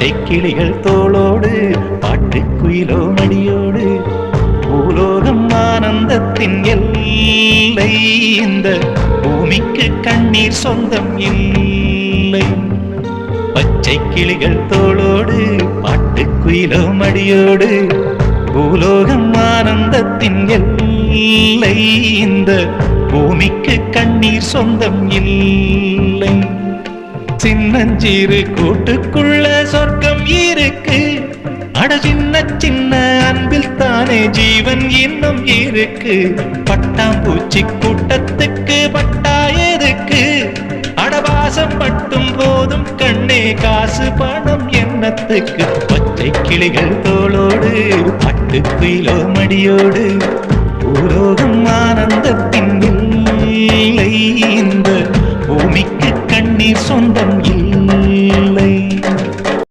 பச்சை கிளிகள் தோளோடு பாட்டுக்குயிலோ மடியோடு பூலோகம் ஆனந்தத்தின் எல்லை இந்த பூமிக்கு கண்ணீர் சொந்தம் இல்லை பச்சை கிளிகள் தோளோடு பாட்டுக்குயிலோ மடியோடு பூலோகம் ஆனந்தத்தின் எல்லை இந்த பூமிக்கு கண்ணீர் சொந்தம் இல்லை சின்னஞ்சீரு கூட்டுக்குள்ள சொர்க்கம் இருக்கு அட சின்ன சின்ன அன்பில் தானே ஜீவன் இன்னும் இருக்கு பட்டாம்பூச்சி கூட்டத்துக்கு பட்டா எதுக்கு அடவாசம் மட்டும் போதும் கண்ணே காசு பணம் என்னத்துக்கு பச்சை கிளிகள் தோளோடு பட்டுக்குயிலோ மடியோடு பூலோகம் ஆனந்தத்தின் இல்லை இந்த பூமிக்கு கண்ணீர் சொந்தம் இல்லை